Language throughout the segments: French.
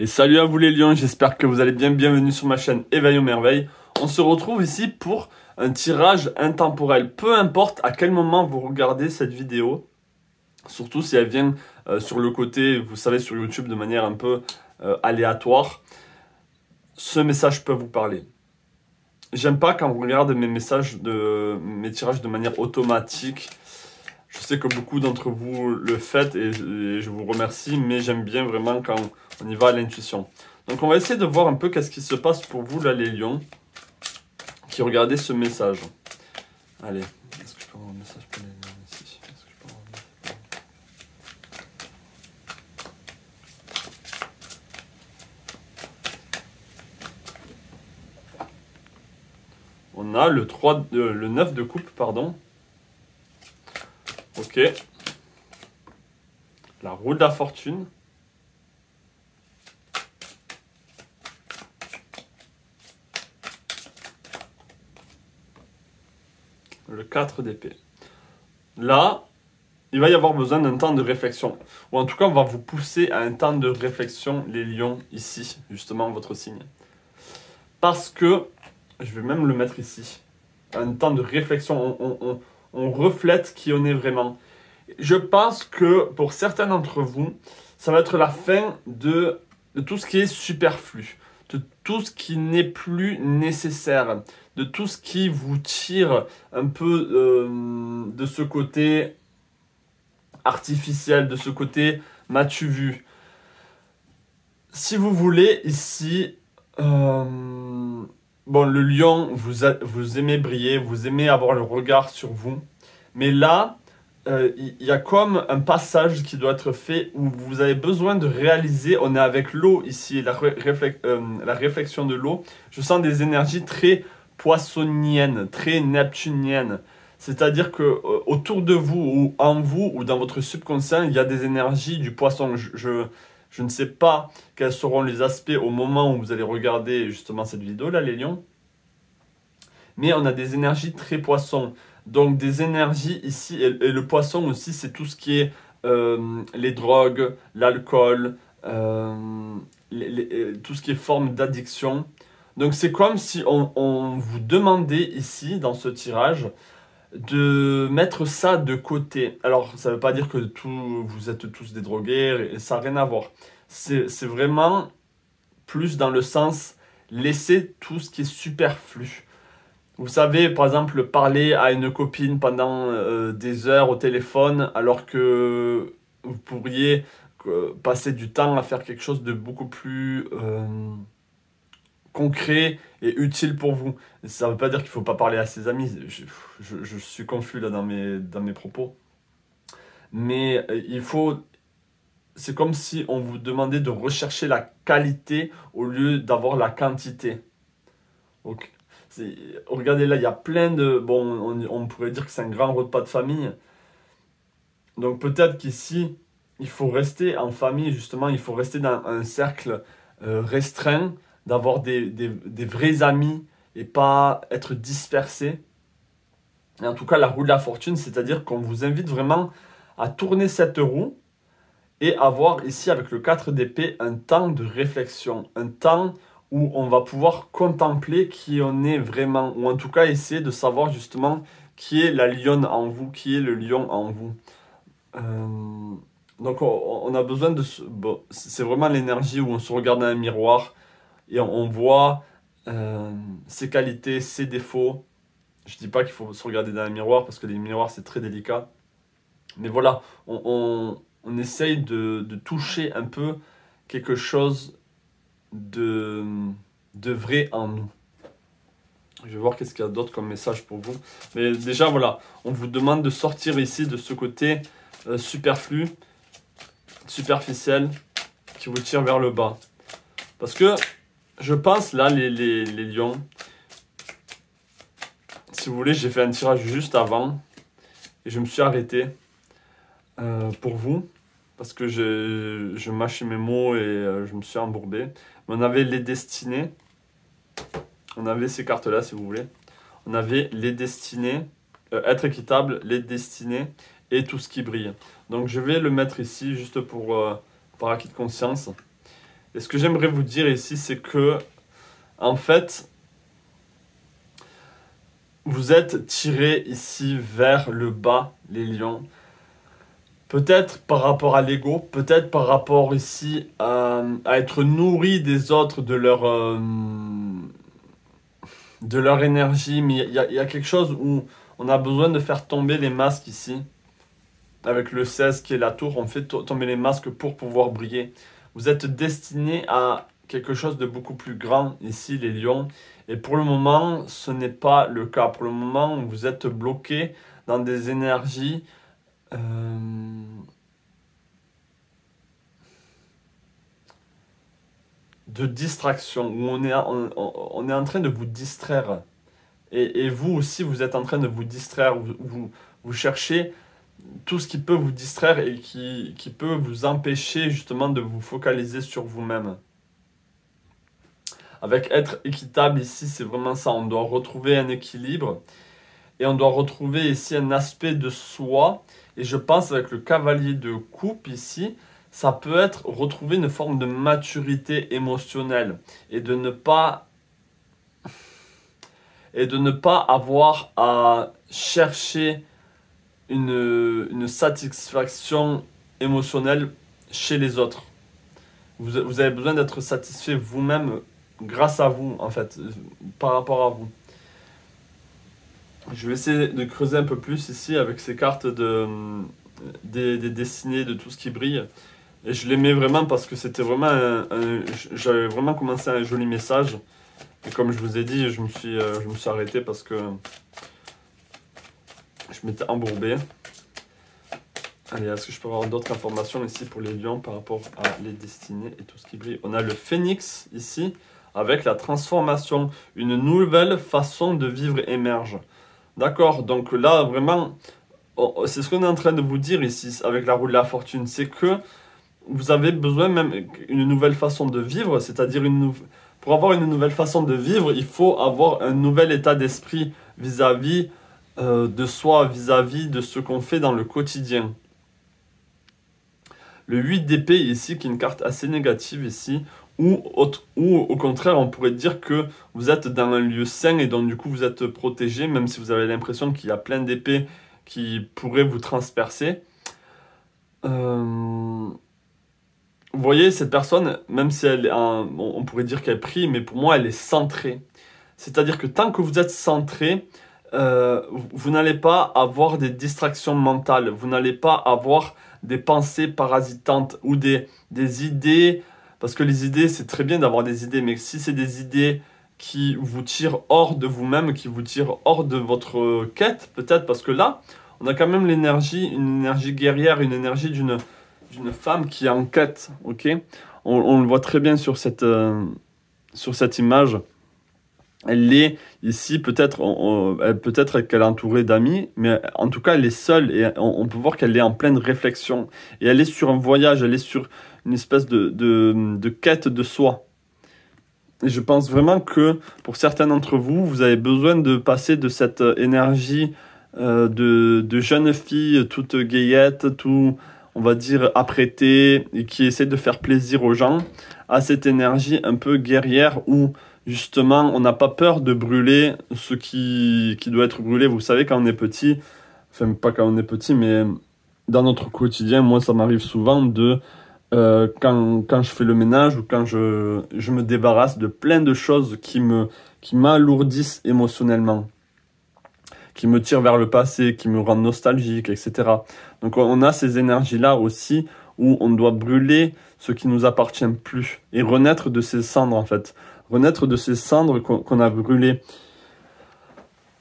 Et salut à vous les lions, j'espère que vous allez bien, bienvenue sur ma chaîne Éveil aux merveilles. On se retrouve ici pour un tirage intemporel. Peu importe à quel moment vous regardez cette vidéo, surtout si elle vient sur le côté, vous savez, sur YouTube de manière un peu aléatoire, ce message peut vous parler. J'aime pas quand on regarde mes tirages de manière automatique. Je sais que beaucoup d'entre vous le faites et je vous remercie, mais j'aime bien vraiment quand on y va à l'intuition. Donc on va essayer de voir un peu qu'est-ce qui se passe pour vous là les lions qui regardez ce message. Allez, est-ce que je peux avoir un message pour les lions ici? Est-ce que je peux avoir... On a le 9 de coupe, pardon. Ok. La roue de la fortune. Le 4 d'épée. Là, il va y avoir besoin d'un temps de réflexion. Ou en tout cas, on va vous pousser à un temps de réflexion, les lions, ici, justement, votre signe. Parce que, je vais même le mettre ici, un temps de réflexion, on reflète qui on est vraiment. Je pense que pour certains d'entre vous, ça va être la fin de tout ce qui est superflu, de tout ce qui n'est plus nécessaire, de tout ce qui vous tire un peu de ce côté artificiel, de ce côté m'as-tu vu. Si vous voulez, ici, bon, le lion, vous aimez briller, vous aimez avoir le regard sur vous, mais là, il y a comme un passage qui doit être fait où vous avez besoin de réaliser, on est avec l'eau ici, la réflexion de l'eau, je sens des énergies très poissoniennes, très neptuniennes, c'est-à-dire que autour de vous, ou en vous, ou dans votre subconscient, il y a des énergies du poisson. Je ne sais pas quels seront les aspects au moment où vous allez regarder justement cette vidéo là, les lions, mais on a des énergies très poissons. Donc des énergies ici, et le poisson aussi, c'est tout ce qui est les drogues, l'alcool, tout ce qui est forme d'addiction. Donc c'est comme si on vous demandait ici, dans ce tirage, de mettre ça de côté. Alors ça ne veut pas dire que vous êtes tous des drogués, ça n'a rien à voir. C'est vraiment plus dans le sens, laisser tout ce qui est superflu. Vous savez, par exemple, parler à une copine pendant des heures au téléphone alors que vous pourriez passer du temps à faire quelque chose de beaucoup plus concret et utile pour vous. Ça ne veut pas dire qu'il ne faut pas parler à ses amis. Je suis confus là dans mes propos. Mais il faut... C'est comme si on vous demandait de rechercher la qualité au lieu d'avoir la quantité. Ok. Regardez là, il y a plein de... Bon, on pourrait dire que c'est un grand repas de famille. Donc peut-être qu'ici, il faut rester en famille, justement, il faut rester dans un cercle restreint, d'avoir des vrais amis et pas être dispersé. Et en tout cas, la roue de la fortune, c'est-à-dire qu'on vous invite vraiment à tourner cette roue et avoir ici, avec le 4 d'épée, un temps de réflexion, un temps où on va pouvoir contempler qui on est vraiment, ou en tout cas essayer de savoir justement qui est la lionne en vous, qui est le lion en vous. Donc on a besoin de... Bon, c'est vraiment l'énergie où on se regarde dans un miroir et on voit ses qualités, ses défauts. Je dis pas qu'il faut se regarder dans un miroir parce que les miroirs c'est très délicat. Mais voilà, on essaye de toucher un peu quelque chose de vrai en nous. Je vais voir qu'est-ce qu'il y a d'autre comme message pour vous. Mais déjà, voilà, on vous demande de sortir ici de ce côté superflu, superficiel, qui vous tire vers le bas. Parce que, je pense, là, les lions, si vous voulez, j'ai fait un tirage juste avant, et je me suis arrêté pour vous. Parce que je mâchais mes mots et je me suis embourbé. Mais on avait les destinées. On avait ces cartes-là, si vous voulez. On avait les destinées, être équitable, les destinées et tout ce qui brille. Donc je vais le mettre ici, juste pour par acquis de conscience. Et ce que j'aimerais vous dire ici, c'est que, en fait, vous êtes tirés ici vers le bas, les lions. Peut-être par rapport à l'ego, peut-être par rapport ici à être nourri des autres, de leur énergie. Mais il y a quelque chose où on a besoin de faire tomber les masques ici. Avec le 16 qui est la tour, on fait tomber les masques pour pouvoir briller. Vous êtes destinés à quelque chose de beaucoup plus grand ici, les lions. Et pour le moment, ce n'est pas le cas. Pour le moment, vous êtes bloqués dans des énergies de distraction, où on est en train de vous distraire. Et vous aussi, vous êtes en train de vous distraire. Vous cherchez tout ce qui peut vous distraire et qui peut vous empêcher justement de vous focaliser sur vous-même. Avec être équitable ici, c'est vraiment ça. On doit retrouver un équilibre et on doit retrouver ici un aspect de soi. Et je pense avec le cavalier de coupe ici, ça peut être retrouver une forme de maturité émotionnelle et de ne pas avoir à chercher une satisfaction émotionnelle chez les autres. Vous avez besoin d'être satisfait vous-même grâce à vous, en fait, par rapport à vous. Je vais essayer de creuser un peu plus ici avec ces cartes des dessinées, de tout ce qui brille. Et je l'aimais vraiment parce que c'était vraiment j'avais vraiment commencé un joli message. Et comme je vous ai dit, je me suis arrêté parce que je m'étais embourbé. Allez, est-ce que je peux avoir d'autres informations ici pour les lions par rapport à les destinées et tout ce qui brille? On a le phénix ici avec la transformation. Une nouvelle façon de vivre émerge. D'accord, donc là vraiment, c'est ce qu'on est en train de vous dire ici avec la roue de la fortune. C'est que vous avez besoin même d'une nouvelle façon de vivre, c'est-à-dire pour avoir une nouvelle façon de vivre, il faut avoir un nouvel état d'esprit vis-à-vis de soi, vis-à-vis de ce qu'on fait dans le quotidien. Le 8 d'épée ici, qui est une carte assez négative ici, ou au contraire, on pourrait dire que vous êtes dans un lieu sain et donc du coup vous êtes protégé, même si vous avez l'impression qu'il y a plein d'épées qui pourraient vous transpercer. Vous voyez, cette personne, même si on pourrait dire qu'elle prie, mais pour moi elle est centrée. C'est-à-dire que tant que vous êtes centré, vous n'allez pas avoir des distractions mentales, vous n'allez pas avoir des pensées parasitantes ou des idées, parce que les idées, c'est très bien d'avoir des idées, mais si c'est des idées qui vous tirent hors de vous-même, qui vous tirent hors de votre quête, peut-être, parce que là, on a quand même l'énergie, une énergie guerrière, une énergie d'une femme qui est en quête, ok? On le voit très bien sur cette image. Elle est ici, peut-être qu'elle est entourée d'amis, mais en tout cas, elle est seule et on peut voir qu'elle est en pleine réflexion. Et elle est sur un voyage, elle est sur une espèce de quête de soi. Et je pense vraiment que pour certains d'entre vous, vous avez besoin de passer de cette énergie de jeune fille toute gayette, tout, on va dire, apprêtée et qui essaie de faire plaisir aux gens, à cette énergie un peu guerrière où justement, on n'a pas peur de brûler ce qui doit être brûlé. Vous savez, quand on est petit, enfin pas quand on est petit, mais dans notre quotidien, moi ça m'arrive souvent quand je fais le ménage ou quand je me débarrasse de plein de choses qui m'alourdissent émotionnellement, qui me tirent vers le passé, qui me rendent nostalgique, etc. Donc on a ces énergies-là aussi où on doit brûler ce qui nous appartient plus et renaître de ces cendres en fait. Renaître de ces cendres qu'on a brûlées.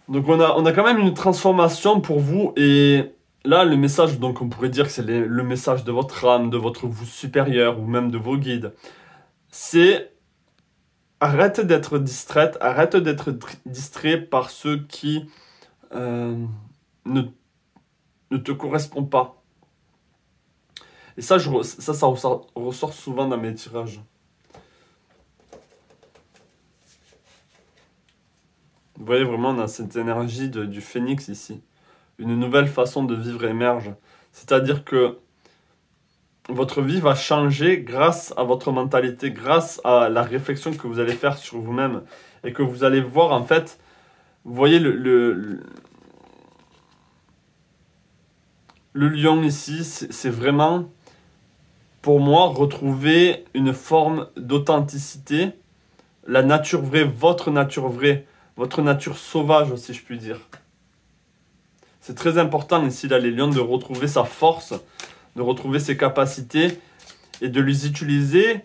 Donc on a quand même une transformation pour vous. Et là, le message, donc on pourrait dire que c'est le message de votre âme, de votre vous supérieur ou même de vos guides. C'est arrête d'être distraite, arrête d'être distrait par ceux qui ne te correspondent pas. Et ça ressort souvent dans mes tirages. Vous voyez vraiment, on a cette énergie du phénix ici. Une nouvelle façon de vivre émerge. C'est-à-dire que votre vie va changer grâce à votre mentalité, grâce à la réflexion que vous allez faire sur vous-même et que vous allez voir en fait, vous voyez le lion ici, c'est vraiment pour moi retrouver une forme d'authenticité, la nature vraie, votre nature sauvage aussi je puis dire. C'est très important ici là les lions de retrouver sa force, de retrouver ses capacités et de les utiliser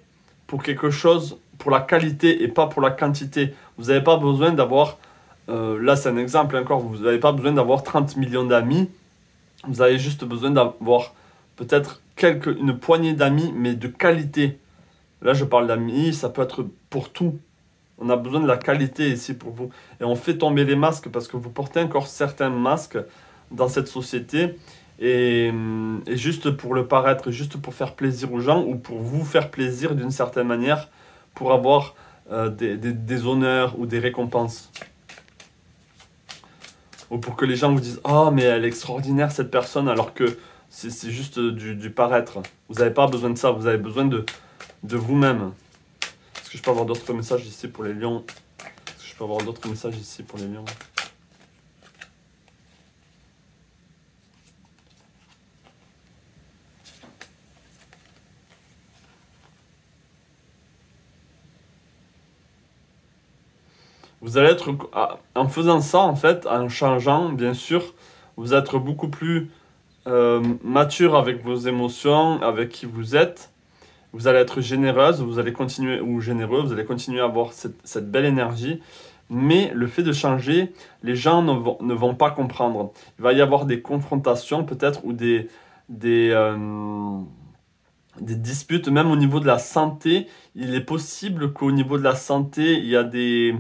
pour quelque chose, pour la qualité et pas pour la quantité. Vous n'avez pas besoin d'avoir, là c'est un exemple encore, vous n'avez pas besoin d'avoir 30 millions d'amis, vous avez juste besoin d'avoir peut-être une poignée d'amis, mais de qualité. Là je parle d'amis, ça peut être pour tout. On a besoin de la qualité ici pour vous. Et on fait tomber les masques parce que vous portez encore certains masques dans cette société. Et juste pour le paraître, juste pour faire plaisir aux gens ou pour vous faire plaisir d'une certaine manière, pour avoir des honneurs ou des récompenses. Ou pour que les gens vous disent « Oh, mais elle est extraordinaire cette personne » alors que c'est juste du paraître. Vous n'avez pas besoin de ça, vous avez besoin de vous-même. Est-ce que je peux avoir d'autres messages ici pour les lions? Est-ce que je peux avoir d'autres messages ici pour les lions? Vous allez être, en faisant ça en fait, en changeant bien sûr, vous êtes beaucoup plus mature avec vos émotions, avec qui vous êtes. Vous allez être généreuse, vous allez continuer, ou généreux, vous allez continuer à avoir cette belle énergie. Mais le fait de changer, les gens ne vont pas comprendre. Il va y avoir des confrontations peut-être ou des disputes, même au niveau de la santé. Il est possible qu'au niveau de la santé, il y a des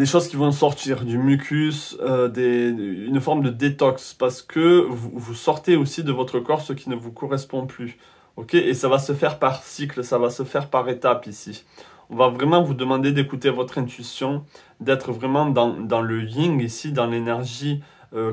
choses qui vont sortir, du mucus, une forme de détox, parce que vous sortez aussi de votre corps ce qui ne vous correspond plus. Ok? Et ça va se faire par cycle, ça va se faire par étapes ici. On va vraiment vous demander d'écouter votre intuition, d'être vraiment dans le yin ici, dans l'énergie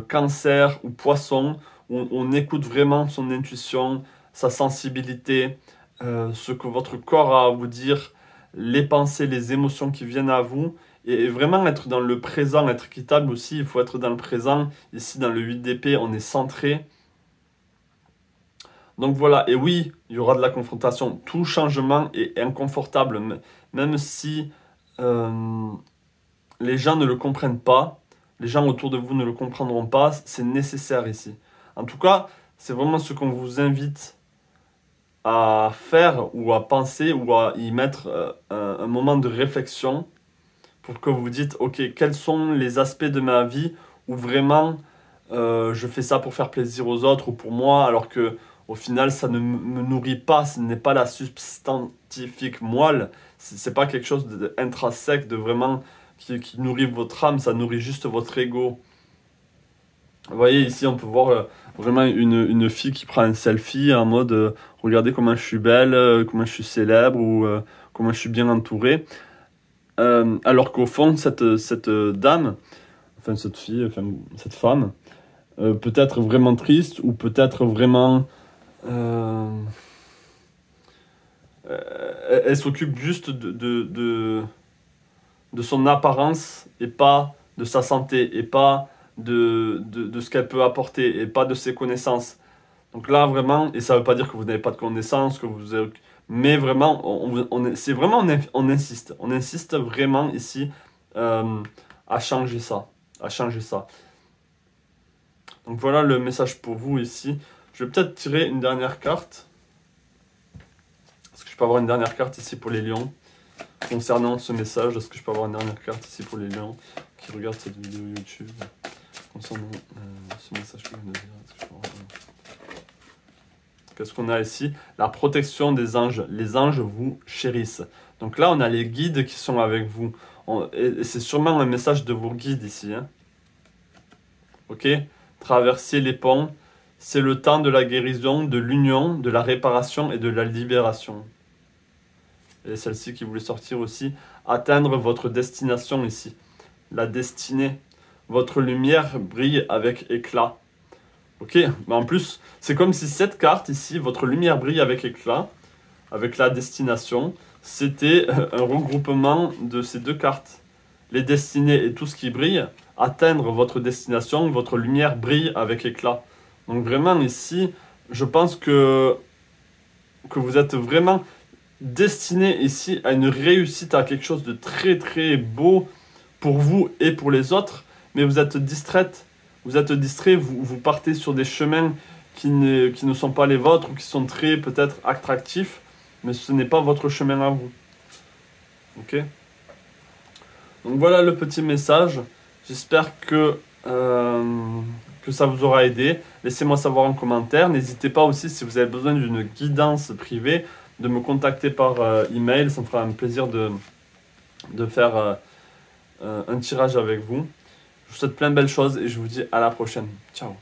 cancer ou poisson, où on écoute vraiment son intuition, sa sensibilité, ce que votre corps a à vous dire, les pensées, les émotions qui viennent à vous, et vraiment être dans le présent, être équitable aussi, il faut être dans le présent. Ici, dans le 8 d'épée, on est centré. Donc voilà, et oui, il y aura de la confrontation. Tout changement est inconfortable, même si les gens ne le comprennent pas, les gens autour de vous ne le comprendront pas, c'est nécessaire ici. En tout cas, c'est vraiment ce qu'on vous invite à faire ou à penser ou à y mettre un moment de réflexion pour que vous vous dites, ok, quels sont les aspects de ma vie où vraiment je fais ça pour faire plaisir aux autres ou pour moi, alors que au final ça ne me nourrit pas, ce n'est pas la substantifique moelle, c'est pas quelque chose d'intrinsèque, de vraiment qui nourrit votre âme, ça nourrit juste votre ego. Vous voyez ici on peut voir vraiment une fille qui prend un selfie en mode regardez comment je suis belle, comment je suis célèbre ou comment je suis bien entouré. Alors qu'au fond cette dame, enfin cette fille, enfin cette femme, peut être vraiment triste ou peut être vraiment... elle s'occupe juste de son apparence et pas de sa santé et pas de ce qu'elle peut apporter et pas de ses connaissances. Donc là vraiment, et ça ne veut pas dire que vous n'avez pas de connaissances, que vous avez, mais vraiment, c'est vraiment on insiste vraiment ici à changer ça, Donc voilà le message pour vous ici. Je vais peut-être tirer une dernière carte. Est-ce que je peux avoir une dernière carte ici pour les lions concernant ce message? Est-ce que je peux avoir une dernière carte ici pour les lions qui regardent cette vidéo YouTube concernant ce message que je viens de dire? Qu'est-ce qu'on a ici? La protection des anges. Les anges vous chérissent. Donc là, on a les guides qui sont avec vous. Et c'est sûrement un message de vos guides ici. Hein. Ok? Traverser les ponts. C'est le temps de la guérison, de l'union, de la réparation et de la libération. Et celle-ci qui voulait sortir aussi. Atteindre votre destination ici. La destinée. Votre lumière brille avec éclat. Ok, mais en plus, c'est comme si cette carte ici, votre lumière brille avec éclat, avec la destination, c'était un regroupement de ces deux cartes. Les destinées et tout ce qui brille, atteindre votre destination, votre lumière brille avec éclat. Donc vraiment ici, je pense que vous êtes vraiment destiné ici à une réussite, à quelque chose de très très beau pour vous et pour les autres, mais vous êtes distraite, vous êtes distrait, vous partez sur des chemins qui ne sont pas les vôtres ou qui sont très peut-être attractifs, mais ce n'est pas votre chemin à vous. Ok? Donc voilà le petit message. J'espère que ça vous aura aidé. Laissez-moi savoir en commentaire. N'hésitez pas aussi, si vous avez besoin d'une guidance privée, de me contacter par email. Ça me fera un plaisir de faire un tirage avec vous. Je vous souhaite plein de belles choses et je vous dis à la prochaine. Ciao.